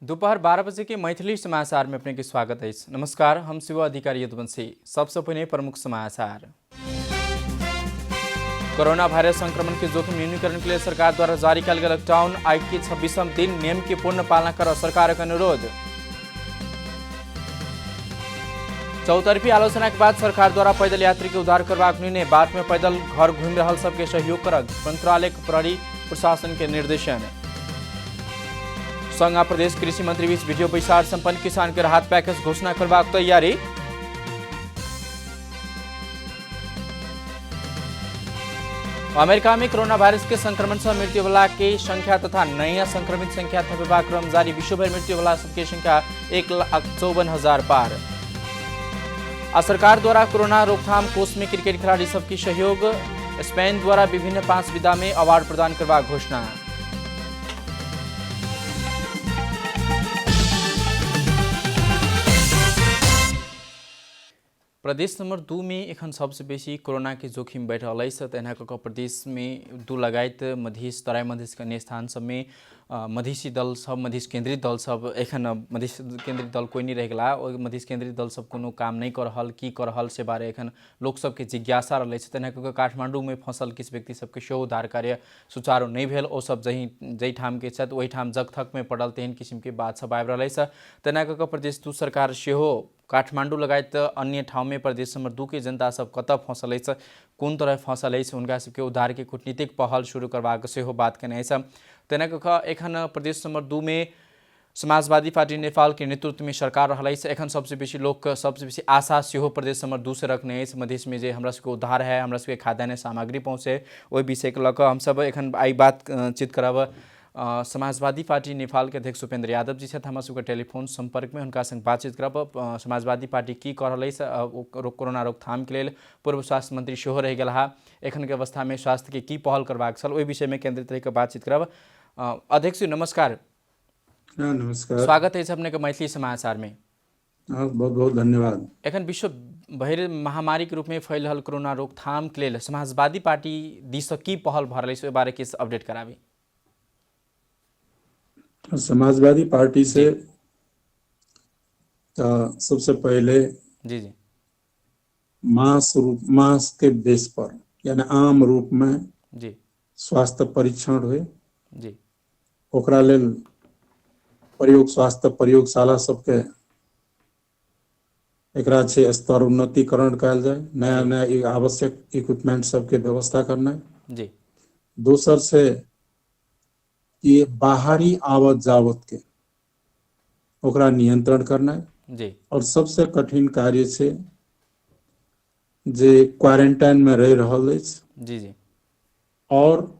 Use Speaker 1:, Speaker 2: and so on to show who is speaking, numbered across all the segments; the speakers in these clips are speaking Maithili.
Speaker 1: दोपहर 12 बजे के मैथिली समाचार में अपने के स्वागत है। नमस्कार, हम शिव अधिकारी यदुवंशी। सबसे पहले प्रमुख समाचार। कोरोना वायरस संक्रमण के जोखिम न्यूनीकरण के लिए सरकार द्वारा जारी किया गया लॉकडाउन आज के 26वें दिन नियम की पूर्ण पालना कर सरकार का अनुरोध। चौतरफी आलोचना के बाद सरकार द्वारा पैदल यात्री के उद्धार करवाक निर्णय। बाट में पैदल घर घूम रहा सबके सहयोग कर मंत्रालय प्रहरी प्रशासन के निर्देशन। संघ प्रदेश कृषि मंत्री बीच वीडियो बैसार संपन्न किसान के राहत पैकेज घोषणा करवाक तैयारी। अमेरिका में कोरोना वायरस के संक्रमण से मृत्यु वाला की संख्या तथा नया संक्रमित संख्या थपेवा क्रम जारी। विश्वभर मृत्यु वाला सबकी संख्या 1,54,000 पार। सरकार द्वारा कोरोना रोकथाम कोष में क्रिकेट खिलाड़ी सबकी सहयोग। स्पेन द्वारा विभिन्न 5 विधा में अवार्ड प्रदान करवा घोषणा। प्रदेश नंबर 2 में एखन सबसे बेसी कोरोना के जोखिम बढ़ रहा है। तेना प्रदेश में 2 लगायत मधेश तराई मधेश के अन्य स्थान सब में मधेसी दल सब मधेश केंद्रीय दल सब एखन मधेश केंद्रीय दल कोई नहीं रह गला और मधेश केंद्रीय दल सब कोनो काम नहीं कर रहल की कर रहल से बारे एखन लोक सबके जिज्ञासा रहे। तेना काठमांडू में फंसल किस व्यक्ति सबके सेहो उद्धार कार्य सुचारू नहीं भेल। ओ सब जही ठाम के छत वही ठाम जगथक में पड़ल तेहन किस्म के बात सब आबि रहा है। तेना प्रदेश 2 सरकार सेहो काठमांडू लगायत अन्य ठाव में प्रदेश नंबर 2 के जनता सब कत फंसल है, कौन तरह फंसल है, उनका सबके उद्धार के कूटनीतिक पहल शुरू करवाक सेहो बात कहने है। तेना एखन प्रदेश नंबर 2 में समाजवादी पार्टी नेपाल के नेतृत्व में सरकार रहा है। एखन सबसे बेसी लोग सबसे बेसी आशा सेहो प्रदेश नंबर 2 से रखने है। मधेश में जे हमरा सबके उद्धार है, हमरा सबके खाद्यान्न सामग्री पहुँचे वही विषय के लक हम सब एखन आई बात चित करब। समाजवादी पार्टी नेपाल के अध्यक्ष उपेंद्र यादव जी से हमारे सबके टेलीफोन संपर्क में उनका संग बातचीत करब। समाजवादी पार्टी की कर रही है कोरोना रोकथाम के लिए पूर्व स्वास्थ्य मंत्री सेहो रह गया एखन के अवस्था में स्वास्थ्य के की पहल करवाक छल ओहि विषय में केंद्रित रह बातचीत करब। अध्यक्ष नमस्कार।
Speaker 2: नमस्कार,
Speaker 1: स्वागत है अपने के मैथिली समाचार में।
Speaker 2: बहुत बहुत धन्यवाद।
Speaker 1: एखन विश्व भर महामारी के रूप में फैल रहा कोरोना रोकथाम के लिए समाजवादी पार्टी दिस की पहल भ रही है बारे किस अपडेट कराबी।
Speaker 2: समाजवादी पार्टी से सबसे पहले
Speaker 1: जी
Speaker 2: मास के बेस पर यानी आम रूप में
Speaker 1: जी
Speaker 2: स्वास्थ्य परीक्षण हुए
Speaker 1: जी
Speaker 2: ओकरा लेल स्वास्थ्य प्रयोगशाला सबके एकरा छे स्तर उन्नतीकरण कयल जाए, नया नया आवश्यक इक्विपमेंट सबके व्यवस्था करना
Speaker 1: जी।
Speaker 2: दोसर से कि बाहरी आवत जावत के ओकरा नियंत्रण करना
Speaker 1: जी।
Speaker 2: और सबसे कठिन कार्य से जे क्वारंटाइन में रह रहल अछि
Speaker 1: जी जी
Speaker 2: और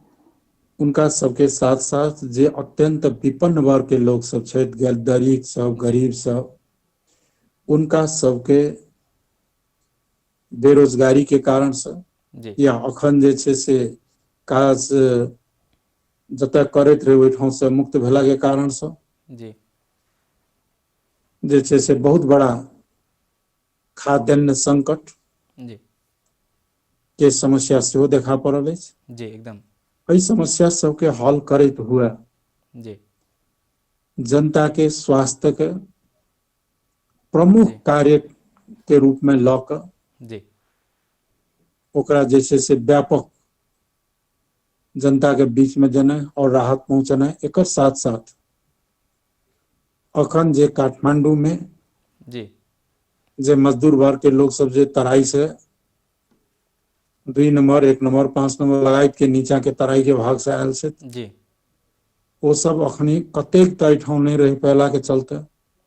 Speaker 2: उनका सबके साथ साथ जे अत्यंत विपन्न वर्ग के लोग सब छथि, दलित सब, गरीब सब, उनका सबके बेरोजगारी के कारण से
Speaker 1: जी
Speaker 2: या अखन जे छे से काज जतय करैत रहे ओहि ठाम से मुक्त भेला के कारण से
Speaker 1: जी
Speaker 2: जे छे से बहुत बड़ा खाद्यान्न संकट
Speaker 1: जी
Speaker 2: के समस्या सेहो देखा पड़ल अछि।
Speaker 1: जी एकदम
Speaker 2: एहि समस्या सबके हल करैत हुए
Speaker 1: जी
Speaker 2: जनता के स्वास्थ्य के प्रमुख कार्य के रूप में लऽ कऽ
Speaker 1: जी
Speaker 2: ओकरा जे छै से व्यापक जनता के बीच में जेनाइ और राहत पहुंचनाइ। एकर साथ साथ अखन जे काठमांडू में
Speaker 1: जी
Speaker 2: जे मजदूर वर्ग के लोग सब जे तराई से 2 नंबर 1 नंबर 5 नंबर लगाइत के नीचा के तराई के भाग से आयल छै
Speaker 1: जी
Speaker 2: वो सब अखनी कतेक तय ठाम नहीं रह पायला के चलते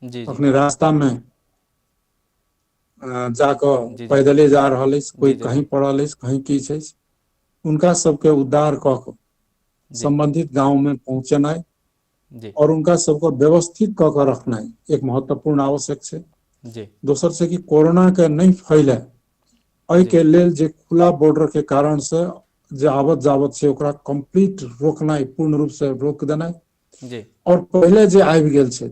Speaker 1: जी
Speaker 2: अखनी रास्ता में जाकर
Speaker 1: जी
Speaker 2: पैदले जा रहल अछि, कोई
Speaker 1: जी
Speaker 2: कहीं पड़ल अछि, कहीं की छै, उनका सबके उद्धार कऽ कऽ संबंधित गांव में पहुंचनाइ
Speaker 1: जी
Speaker 2: और उनका सबको व्यवस्थित कऽ कऽ रखनाइ एक महत्वपूर्ण आवश्यक छै।
Speaker 1: जी
Speaker 2: दोसर से कि कोरोना के नहीं फैले एहि के लेल जे खुला बॉर्डर के कारण से जे आवत जावत छै ओकरा कंप्लीट रोकनाइ, पूर्ण रूप से रोक देनाइ
Speaker 1: जी
Speaker 2: और पहले जे आबि गेल छै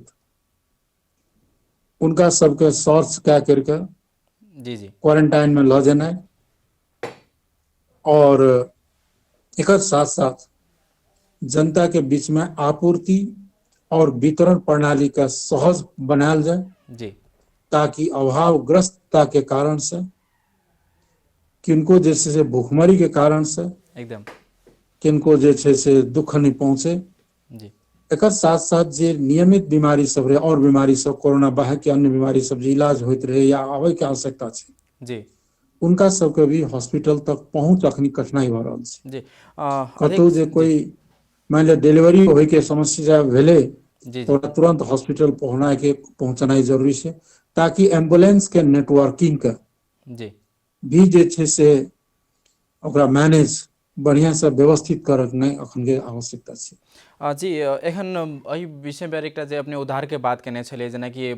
Speaker 2: उनका सबके सर्च कए करके
Speaker 1: जी जी
Speaker 2: क्वारंटाइन में लऽ जेनाइ और एकर साथ साथ जनता के बीच में आपूर्ति और वितरण प्रणाली का सहज बनायल जाए,
Speaker 1: जी
Speaker 2: ताकि अभावग्रस्तता के कारण से, किनको जैसे से भूखमरी के कारण से,
Speaker 1: एकदम
Speaker 2: किनको जैसे से दुख नहीं पहुंचे।
Speaker 1: जी
Speaker 2: एक साथ साथ जे नियमित बीमारी सब रहे और बीमारी सब कोरोना बाहर के अन्य बीमारी सब जे इलाज होते रहे या आवे के आवश्यकता है,
Speaker 1: जी
Speaker 2: उनका सबके भी हॉस्पिटल तक पहुंच अखनी कठिनाई हो रहा है।
Speaker 1: जी
Speaker 2: कतौ
Speaker 1: अधिक
Speaker 2: जे
Speaker 1: जी
Speaker 2: कोई मान लिया डिलीवरी होय के समस्या भेले
Speaker 1: जी
Speaker 2: तो
Speaker 1: जी
Speaker 2: ओकरा तुरंत हॉस्पिटल पहुंचनाई जरूरी है, ताकि एम्बुलेंस के नेटवर्किंग के
Speaker 1: जी
Speaker 2: भी जे छै से ओकरा मैनेज बढ़िया से व्यवस्थित करनाइ अखन के आवश्यकता छै।
Speaker 1: जी एखन एहि विषय पर एकटा जे अपने उधार के बात केने छलियै, जेना कि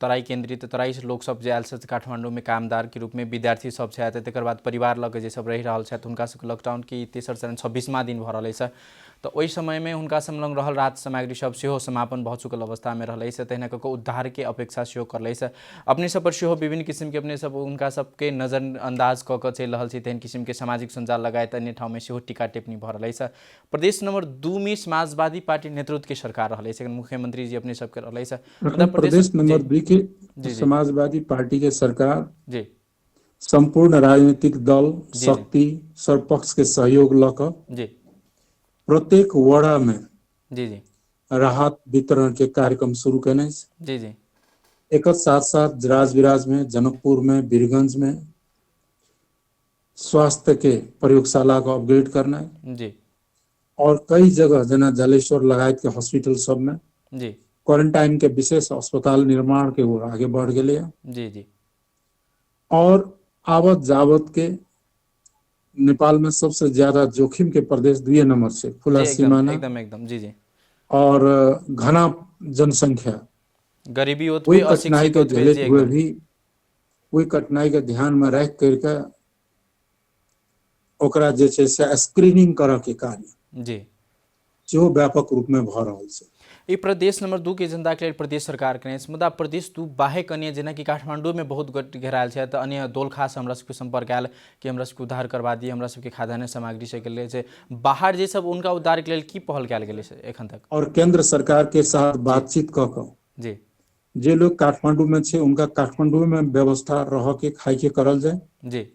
Speaker 1: तराई केंद्रित तराई से लोक सब जे आयल छथि काठमांडू में कामदार के रूप में, विद्यार्थी सब छथि, तकर बाद परिवार लऽ के जे सब रहि रहल छथि, हुनका सबके लॉकडाउन के तेसर चरण 26वां दिन भऽ रहल अछि, तऽ ओहि समय में हुनका सब लग रहल राहत सामग्री सब सेहो समापन भऽ चुकल अवस्था में रहलै से, तहिना कऽ उद्धार के अपेक्षा सेहो करलै से। अपने सब पर सेहो विभिन्न किस्म के अपने सब हुनका सबके नजरअंदाज कऽ कऽ चलि रहल छी, तेहन किस्म के सामाजिक संजाल लगायत अन्य ठाउँ में सेहो टीका टिप्पणी भऽ रहलै से। प्रदेश नंबर 2 में समाजवादी पार्टी नेतृत्व के सरकार रहलै से, मुख्यमंत्री जी अपने सबके रहलै से, मुदा
Speaker 2: अखन प्रदेश
Speaker 1: जी
Speaker 2: नंबर 2 के
Speaker 1: जी जी
Speaker 2: समाजवादी पार्टी के सरकार
Speaker 1: जी
Speaker 2: संपूर्ण राजनीतिक दल
Speaker 1: जी जी
Speaker 2: शक्ति सर्वपक्ष के सहयोग लऽ कऽ
Speaker 1: जी
Speaker 2: प्रत्येक वाड़ा में
Speaker 1: जी जी
Speaker 2: राहत वितरण के कार्यक्रम शुरू केने छै।
Speaker 1: जी जी
Speaker 2: एक साथ साथ राजविराज में, जनकपुर में, बीरगंज में स्वास्थ्य के प्रयोगशाला को अपग्रेड करना है,
Speaker 1: जी
Speaker 2: और कई जगह जना जलेश्वर लगायत के हॉस्पिटल सब में
Speaker 1: जी
Speaker 2: क्वारंटाइन के विशेष अस्पताल निर्माण के ओर आगे बढ़ गए।
Speaker 1: जी जी
Speaker 2: और आवत जावत के नेपाल में सबसे ज्यादा जोखिम के प्रदेश 2 नंबर से खुला
Speaker 1: जी एकदम
Speaker 2: सीमाना
Speaker 1: एकदम एकदम जी जी
Speaker 2: और घना जनसंख्या,
Speaker 1: गरीबी
Speaker 2: वही
Speaker 1: ओतबे,
Speaker 2: कठिनाई
Speaker 1: अशिक्षित
Speaker 2: के
Speaker 1: ओतबे, जी
Speaker 2: झेलते हुए
Speaker 1: एकदम
Speaker 2: भी वही कठिनाई के ध्यान में रख करके ओकरा जे छै से स्क्रीनिंग करऽ के कार्य
Speaker 1: जी
Speaker 2: जो व्यापक रूप में भऽ रहल छै।
Speaker 1: ई प्रदेश नंबर 2 के जनता के लेल प्रदेश सरकार केने छै, मुदा प्रदेश 2 बाहेक अन्य जेना कि काठमांडू में बहुत गोट घेरायल छै, तऽ अन्य दोलखा से हमरा सबके संपर्क आयल कि हमरा सबके उद्धार करवा दिए, हमरा सबके खाद्यान्न सामग्री से के लेल बाहर जे सब उनका उद्धार के लेल की पहल कयल गेलै से एखन तक?
Speaker 2: और केंद्र सरकार के साथ
Speaker 1: जी
Speaker 2: बातचीत कऽ कऽ
Speaker 1: जी
Speaker 2: जे लोग काठमांडू में छे उनका काठमांडू में व्यवस्था रह के खाए के करल जाए,
Speaker 1: जी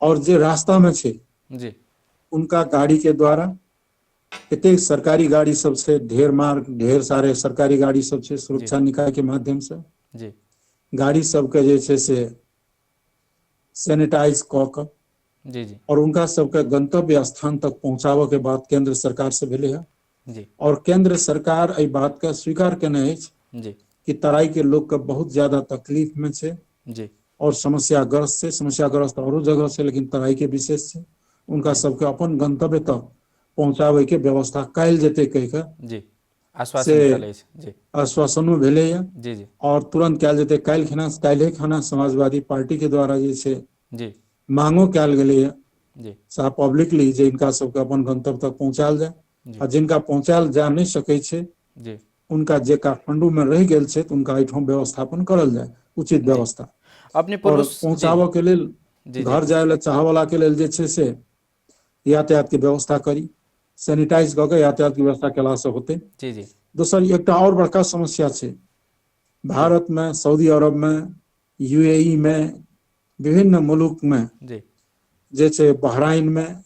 Speaker 2: और जे रास्ता में छे
Speaker 1: जी
Speaker 2: उनका गाड़ी के द्वारा, एते सरकारी गाड़ी सब से ढेर सारे सरकारी गाड़ी सब छे,
Speaker 1: जी
Speaker 2: सुरक्षा निकाय के माध्यम से
Speaker 1: जी
Speaker 2: गाड़ी सबके जे छे से सैनिटाइज कऽ कऽ
Speaker 1: जी जी
Speaker 2: और उनका सबके गंतव्य स्थान तक पहुंचाबऽ के बात केंद्र सरकार से भेले है।
Speaker 1: जी
Speaker 2: और केंद्र सरकार एहि बात के स्वीकार केने अछि
Speaker 1: जी
Speaker 2: कि तराई के लोग के बहुत ज्यादा तकलीफ में छे
Speaker 1: जी
Speaker 2: और समस्याग्रस्त से, समस्याग्रस्त औरो जगह से, लेकिन तराई के विशेष से उनका
Speaker 1: जी
Speaker 2: सबके अपन गंतव्य तक पहुंचाबे के व्यवस्था कयल जेते कह के
Speaker 1: जी
Speaker 2: से
Speaker 1: आश्वासन दियल अछि। जी
Speaker 2: आश्वासनो भेले है,
Speaker 1: जी जी
Speaker 2: और तुरंत कयल जेते। काल्हि खाना समाजवादी पार्टी के द्वारा जे छे
Speaker 1: जी
Speaker 2: मांगो कयल गेले है
Speaker 1: जी
Speaker 2: साहब पब्लिकली जे इनका सबके अपन गंतव्य तक पहुंचायल जाए,
Speaker 1: जी
Speaker 2: आ जिनका पहुंचायल जा नहीं सकै छे
Speaker 1: जी
Speaker 2: उनका जे काठमांडू में रह गेल छे तो उनका एहिठाम व्यवस्थापन करल जाए, उचित
Speaker 1: जी
Speaker 2: व्यवस्था।
Speaker 1: अपने
Speaker 2: और
Speaker 1: पूर्व जी
Speaker 2: पहुंचाबऽ के लेल
Speaker 1: जी जी
Speaker 2: घर जाए ला चाहऽ वाला के लेल जे छे से यातायात के व्यवस्था करी, सैनिटाइज कऽ के यातायात के व्यवस्था केला से होते।
Speaker 1: जी जी
Speaker 2: दोसर एकटा और बड़का समस्या छे,
Speaker 1: जी
Speaker 2: भारत में, सऊदी अरब में, यूएई में, विभिन्न मुल्क में
Speaker 1: जी
Speaker 2: जे छे, बहराइन में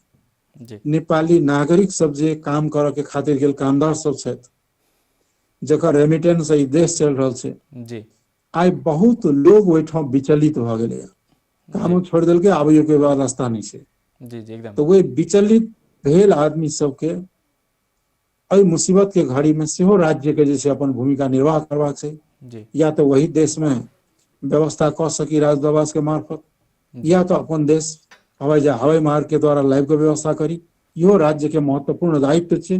Speaker 1: जी
Speaker 2: नेपाली नागरिक सब जे काम करऽ के खातिर गेल कामदार सब छथि, जकर रेमिटेंस ई देश चलि रहल छे,
Speaker 1: जी
Speaker 2: आइ बहुत लोग ओहिठाम विचलित भऽ गेलै।
Speaker 1: जी
Speaker 2: कामो छोड़ देलकै, आबैयो के बाद रास्ता नहीं छे।
Speaker 1: जी जी एकदम
Speaker 2: तो वे विचलित भेल आदमी सबके एहि मुसीबत के घड़ी में सेहो राज्य के जे छे अपन भूमिका निर्वाह करबाक चाही।
Speaker 1: जी
Speaker 2: या तो वही देश में व्यवस्था कऽ सकी राजदूतावास के मार्फत,
Speaker 1: जी
Speaker 2: या तो अपन देश हवाई मार्ग के द्वारा लाइव के व्यवस्था करी। इहो राज्य के महत्वपूर्ण दायित्व छे।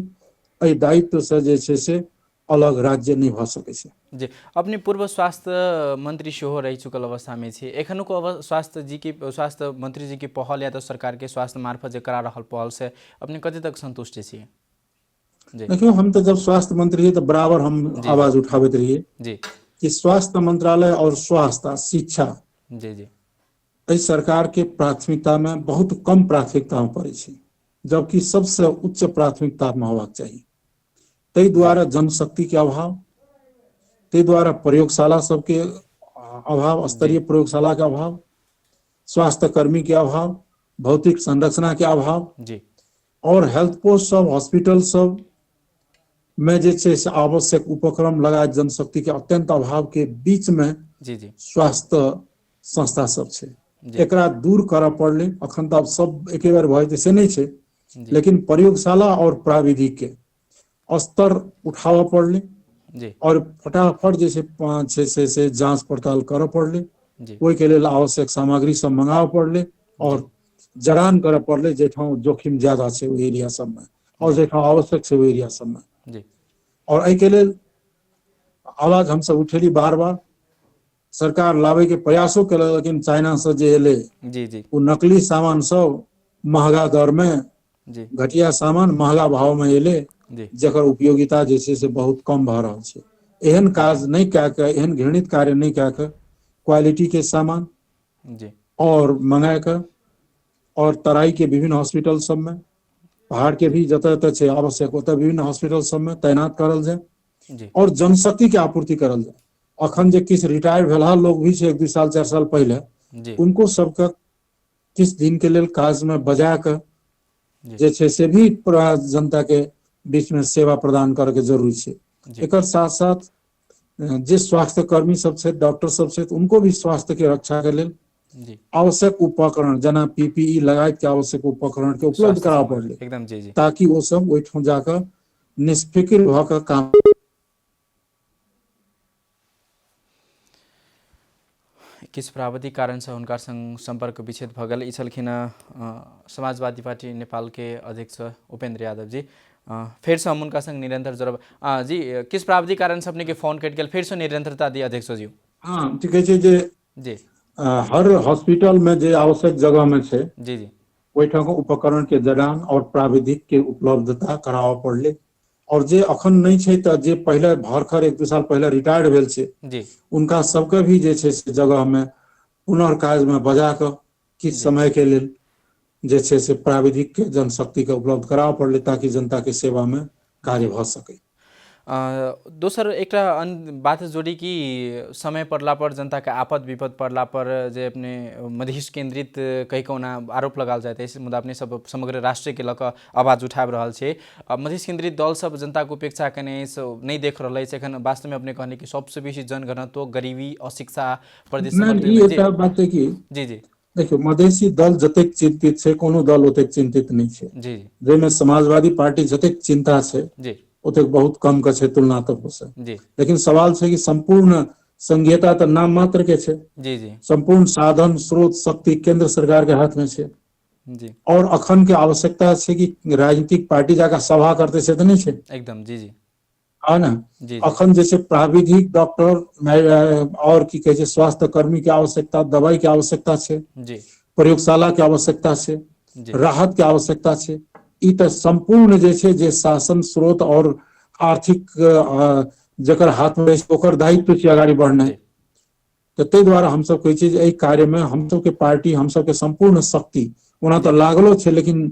Speaker 2: एहि दायित्व से जे छे से अलग राज्य नहीं भऽ सकै छै।
Speaker 1: जी अपने पूर्व स्वास्थ्य मंत्री सेहो रही चुकल अवस्था में छे, एखनुको स्वास्थ्य मंत्री जी की पहल या तो सरकार के स्वास्थ्य मार्फत जे करा रहल पहल से अपने कते तक संतुष्ट छी? जी
Speaker 2: देखियो, हम तो जब स्वास्थ्य मंत्री रही तो बराबर हम
Speaker 1: जी जी
Speaker 2: आवाज उठाबैत रहिए
Speaker 1: जी
Speaker 2: कि स्वास्थ्य मंत्रालय और स्वास्थ्य शिक्षा
Speaker 1: जी जी
Speaker 2: एहि सरकार के प्राथमिकता में बहुत कम प्राथमिकता में पड़े छे, जबकि सबसे उच्च प्राथमिकता में होबाक चाहिए। ताहि द्वारा जनशक्ति के अभाव, ताहि द्वारा प्रयोगशाला सबके अभाव, स्तरीय प्रयोगशाला के अभाव, स्वास्थ्य कर्मी के अभाव, भौतिक संरचना के अभाव
Speaker 1: जी
Speaker 2: और हेल्थ पोस्ट सब, हॉस्पिटल सब में जे छै से आवश्यक उपक्रम लगायत जनशक्ति के अत्यंत अभाव के बीच में
Speaker 1: जी जी
Speaker 2: स्वास्थ्य संस्था सब छै।
Speaker 1: जी।
Speaker 2: एकरा दूर करऽ पड़लै। अखन तऽ आब सब एके बेर भऽ जेतै से नहीं छै,
Speaker 1: जी
Speaker 2: लेकिन प्रयोगशाला और प्राविधिक के स्तर उठाबऽ पड़लै
Speaker 1: जी
Speaker 2: और फटाफट जे छै से जांच पड़ताल करऽ पड़लै।
Speaker 1: जी
Speaker 2: ओहि के लेल आवश्यक सामग्री सब मंगाबऽ पड़लै और जरान करऽ पड़लै जेठाम जोखिम ज्यादा छै ओहि एरिया सब में, और जेठाम आवश्यक छै ओहि एरिया सब में।
Speaker 1: जी
Speaker 2: और एहि के लेल आवाज हम सब उठेली बार बार, सरकार लावे के प्रयासो केलक, लेकिन चाइना से जे एलै
Speaker 1: जी जी
Speaker 2: वो नकली सामान सब महंगा दर में,
Speaker 1: जी
Speaker 2: घटिया सामान महंगा भाव में एलै,
Speaker 1: जी
Speaker 2: जकर उपयोगिता जे छै से बहुत कम भऽ रहल छै। एहन काज नहीं कए के, एहन घृणित कार्य नहीं कए के क्वालिटी के सामान
Speaker 1: जी
Speaker 2: और मंगा के और तराई के विभिन्न हॉस्पिटल सब में, पहाड़ के भी जतऽ जतऽ छै आवश्यक ओतऽ विभिन्न हॉस्पिटल सब में तैनात करल जाए
Speaker 1: जी
Speaker 2: और जनशक्ति के आपूर्ति करल जाए। अखन जे किछु रिटायर भेला लोग भी छै 1-2 साल 4 साल पहले,
Speaker 1: जी
Speaker 2: उनको सबके किछु दिन के लेल काज में बजा के
Speaker 1: जी
Speaker 2: जे छै से भी पूरा जनता के बीच में सेवा प्रदान करे के जरूरी छै।
Speaker 1: जी
Speaker 2: एकर साथ साथ जे स्वास्थ्य कर्मी सब छै, डॉक्टर सब छै, उनको भी स्वास्थ्य के रक्षा के लेल
Speaker 1: जी
Speaker 2: आवश्यक उपकरण जेना पीपीई लगायत के आवश्यक उपकरण के उपलब्ध
Speaker 1: स्वास्थ्य
Speaker 2: कराबऽ
Speaker 1: सामग्री
Speaker 2: पड़लै,
Speaker 1: एकदम जी जी
Speaker 2: ताकि वो सब ओहिठाम जाकर निष्फिक्र भऽ कऽ काम।
Speaker 1: किछु प्राविधिक कारण से हुनका संग संपर्क विच्छेद भऽ गेल। ई छलखिन समाजवादी पार्टी नेपाल के अध्यक्ष उपेंद्र यादव जी। फिर से हम उनका संग निरंतर जुड़ब। जी किस प्राविधिक कारण से अपने के फोन कट गेल, फिर से निरंतरता दी अध्यक्ष जी।
Speaker 2: हाँ ठीक है जे
Speaker 1: जी
Speaker 2: हर हॉस्पिटल में जे आवश्यक जगह में छै
Speaker 1: जी जी
Speaker 2: ओहिठाम उपकरण के जड़ान और प्राविधिक के उपलब्धता कराबऽ पड़लै। और जे अखन नहीं छै तऽ जे पहले भरखर 1-2 साल पहले रिटायर्ड भेल छै
Speaker 1: जी
Speaker 2: उनका सबके भी जे छै से जगह में पुनर्काज में बजा कऽ किछु
Speaker 1: जी
Speaker 2: समय के लेल जे छै से प्राविधिक के जनशक्ति के उपलब्ध कराबऽ पड़लै, ताकि जनता के सेवा में कार्य भऽ सकै।
Speaker 1: दोसर एकटा बात जोड़ी कि समय पड़ला पर जनता के आपद विपद पड़ला पर जे अपने मधेश केंद्रित कहि कऽ ओना आरोप लगाल जाइत अछि, मुदा अपने सब समग्र राष्ट्र के लऽ कऽ आवाज उठाबि रहल छै। मधेश केंद्रित दल सब जनता के उपेक्षा केने नहीं देख रहल अछि। एखन वास्तव में अपने कहने कि सबसे बेसी जनघनत्व गरीबी अशिक्षा प्रदेश समग्र
Speaker 2: ई
Speaker 1: में। जी
Speaker 2: एकटा बात है कि
Speaker 1: जी जी
Speaker 2: देखियो मधेसी दल जतेक चिंतित छै, कोनो दल ओतेक चिंतित नहीं छै।
Speaker 1: जी
Speaker 2: जाहिमे समाजवादी पार्टी जतेक चिंता छै
Speaker 1: जी
Speaker 2: ओतेक बहुत कम के छै तुलनात्मक से।
Speaker 1: जी
Speaker 2: लेकिन सवाल छै कि संपूर्ण संघीयता तो नाम मात्र के छै,
Speaker 1: जी जी
Speaker 2: संपूर्ण साधन स्रोत शक्ति केंद्र सरकार के हाथ में छै।
Speaker 1: जी
Speaker 2: और अखन के आवश्यकता छै कि राजनीतिक पार्टी जाकर सभा करते से तो नहीं छै,
Speaker 1: एकदम जी जी
Speaker 2: है ना।
Speaker 1: जी जी
Speaker 2: अखन जैसे प्राविधिक डॉक्टर और की कहे छै स्वास्थ्य कर्मी के आवश्यकता, दवाई के आवश्यकता छै,
Speaker 1: जी
Speaker 2: प्रयोगशाला के आवश्यकता छै,
Speaker 1: जी
Speaker 2: राहत के आवश्यकता छै। ई तऽ संपूर्ण जे छै जे शासन स्रोत और आर्थिक जकर हाथ में ओकर दायित्व छै आगाड़ी बढ़नाइ।
Speaker 1: जी
Speaker 2: तो ताहि दुआरे हम सब कहै छी जे एहि कार्य में हम सब के पार्टी, हम सब के संपूर्ण शक्ति ओना तो
Speaker 1: जी
Speaker 2: लागलो छै, लेकिन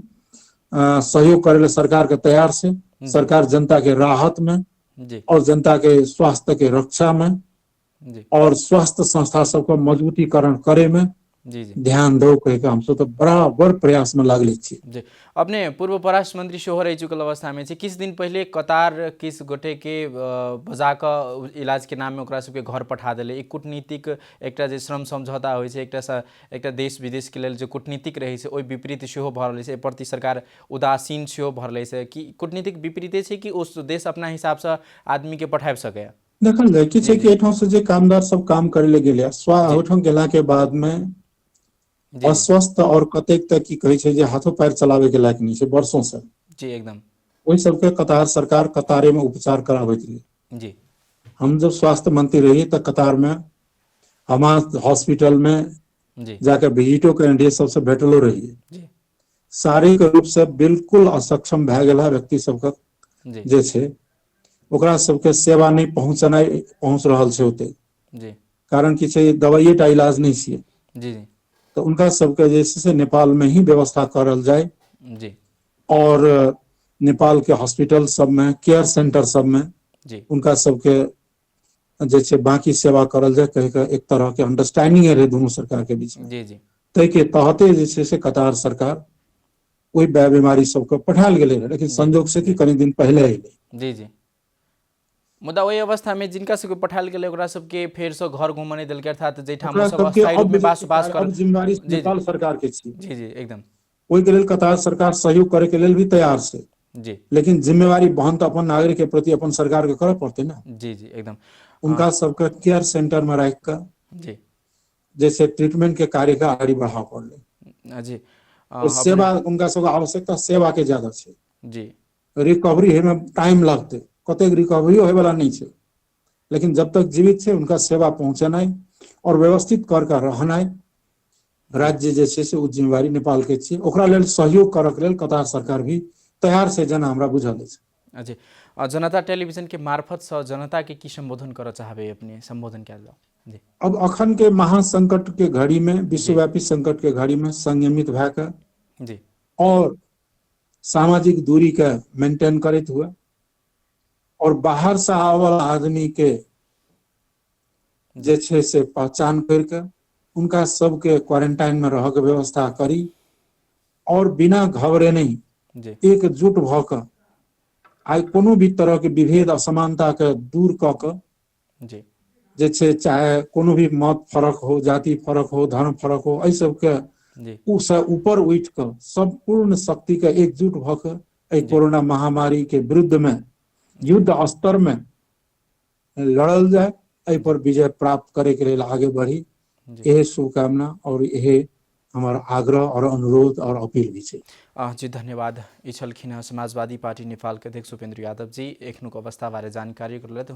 Speaker 2: सहयोग करे ले सरकार के तैयार छै।
Speaker 1: जी
Speaker 2: सरकार जनता के राहत में
Speaker 1: जी
Speaker 2: और जनता के स्वास्थ्य के रक्षा में
Speaker 1: जी
Speaker 2: और स्वास्थ्य संस्था सबके मजबूतीकरण करे में
Speaker 1: जी जी
Speaker 2: ध्यान दो कह के हम सब तो बराबर प्रयास में लागले छी।
Speaker 1: जी अपने पूर्व परराष्ट्र मंत्री सेहो रहि चुकल अवस्था में छै। किछु दिन पहले कतार किछु गोटे के बजा कऽ इलाज के नाम में ओकरा सबके घर पठा देलै। एक कूटनीतिक एकटा जे श्रम समझौता होइ छै एकटा देश विदेश के लेल जे कूटनीतिक रहै छै ओहि विपरीत सेहो भऽ रहल छै। एहि प्रति सरकार उदासीन सेहो भऽ रहल छै कि कूटनीतिक विपरीते छै कि उस देश अपना हिसाब से आदमी के पठाबि सकैए।
Speaker 2: देखल जाए कि
Speaker 1: जी
Speaker 2: छै कि
Speaker 1: जी
Speaker 2: एठाम से जे कामदार सब काम करे ले गेले
Speaker 1: जी
Speaker 2: ओठाम गेला के बाद में
Speaker 1: जी जी
Speaker 2: अस्वस्थ और कतेक तक की कहे छै जे हाथों पैर चलावे के लायक नहीं छै वर्षों से।
Speaker 1: जी एकदम
Speaker 2: ओहि सबके कतार सरकार कतारे में उपचार कराबैत रही।
Speaker 1: जी
Speaker 2: हम जब स्वास्थ्य मंत्री रही तो कतार में हमारा हॉस्पिटल में
Speaker 1: जी
Speaker 2: जाकर विजिटो के सबसे भेटलो रही।
Speaker 1: जी
Speaker 2: शारीरिक रूप से बिल्कुल असक्षम भए गेला व्यक्ति सबके
Speaker 1: जी
Speaker 2: जे छै ओकरा सबके सेवा नहीं पहुंच रहल छै ओते।
Speaker 1: जी
Speaker 2: कारण की छै दवाइये टा इलाज नहीं छियै।
Speaker 1: जी जी
Speaker 2: तो उनका सबके जे छै से नेपाल में ही व्यवस्था करल जाए।
Speaker 1: जी
Speaker 2: और नेपाल के हॉस्पिटल सब में, केयर सेंटर सब में
Speaker 1: जी
Speaker 2: उनका सबके जे छै बाकी सेवा करल जाए कहि के एक तरह के अंडरस्टैंडिंग रहे दोनों सरकार के बीच में।
Speaker 1: जी जी
Speaker 2: तै के तहते जे छै से कतार सरकार ओहि बीमारी सबके पठायल गेलै रहे, लेकिन
Speaker 1: जी,
Speaker 2: संजोग से कि
Speaker 1: जी।
Speaker 2: कनि दिन पहले अयलै।
Speaker 1: जी जी मुदा ओहि अवस्थामे जिनका सबके पठायल गेलै ओकरा सबके फेरसँ घर घुमऽ नहि देलकै, अर्थात जाहिठाम
Speaker 2: ओकरा
Speaker 1: ओसभ
Speaker 2: सबके
Speaker 1: अस्थायी
Speaker 2: अब
Speaker 1: रूपमे
Speaker 2: जे छै
Speaker 1: वास कर।
Speaker 2: अब जिम्मेवारी
Speaker 1: जी जी
Speaker 2: नेपाल सरकार के छी।
Speaker 1: जी जी एकदम
Speaker 2: ओहि के लेल कतार सरकार सहयोग करे के लेल भी तैयार छै,
Speaker 1: जी
Speaker 2: लेकिन जिम्मेवारी वहन तो अपन नागरिक के प्रति अपन सरकार के करऽ पड़तै ना।
Speaker 1: जी जी एकदम
Speaker 2: उनका सबके केयर सेंटर में राख के
Speaker 1: जी
Speaker 2: जैसे ट्रीटमेंट के कार्य का आगे बढ़ावा पड़लै।
Speaker 1: जी
Speaker 2: और
Speaker 1: अपने
Speaker 2: सेवा उनका सबके आवश्यकता सेवा के ज्यादा छै,
Speaker 1: जी
Speaker 2: रिकवरी होय में टाइम लगतै, कतेक रिकवरी होय वाला नहीं छै, लेकिन जब तक जीवित छै उनका सेवा पहुंचेनाइ और व्यवस्थित कर के रहनाइ राज्य जे छै से ओ जिम्मेवारी नेपाल के छी। ओकरा लेल सहयोग करऽ के लेल कतार सरकार भी तैयार छै, जेना हमरा बुझल अछि।
Speaker 1: जी जनता टेलीविजन के मार्फत से जनता के की संबोधन करऽ चाहबै अपने, संबोधन कयल जाओ जी।
Speaker 2: अब अखन के महासंकट के घड़ी में,
Speaker 1: जी
Speaker 2: विश्वव्यापी संकट के घड़ी में संयमित भए के
Speaker 1: जी
Speaker 2: और सामाजिक दूरी के मेंटेन करते हुए और बाहर से आवे वाला आदमी के जे छै से पहचान करके उनका सबके क्वारंटाइन में रह के व्यवस्था करी और बिना घबरेने
Speaker 1: जी
Speaker 2: एकजुट भ के आइ कोनो भी तरह के विभेद असमानता के दूर क के
Speaker 1: जी
Speaker 2: जे छै, चाहे कोनो भी मत फरक हो, जाति फरक हो, धर्म फरक हो, एहि सबके
Speaker 1: जी
Speaker 2: उसे ऊपर उठ के संपूर्ण शक्ति के एकजुट भ के एहि
Speaker 1: जी
Speaker 2: कोरोना महामारी के विरुद्ध में युद्ध स्तर में लड़ल जाए, एहि पर विजय प्राप्त करे के लिए आगे बढ़ी,
Speaker 1: जी
Speaker 2: यह शुभकामना और यह हमारा आग्रह और अनुरोध और अपील भी छै।
Speaker 1: जी धन्यवाद। ई छलखिन समाजवादी पार्टी नेपाल के अध्यक्ष उपेन्द्र यादव जी। एखनुक अवस्था बारे जानकारी करलथि।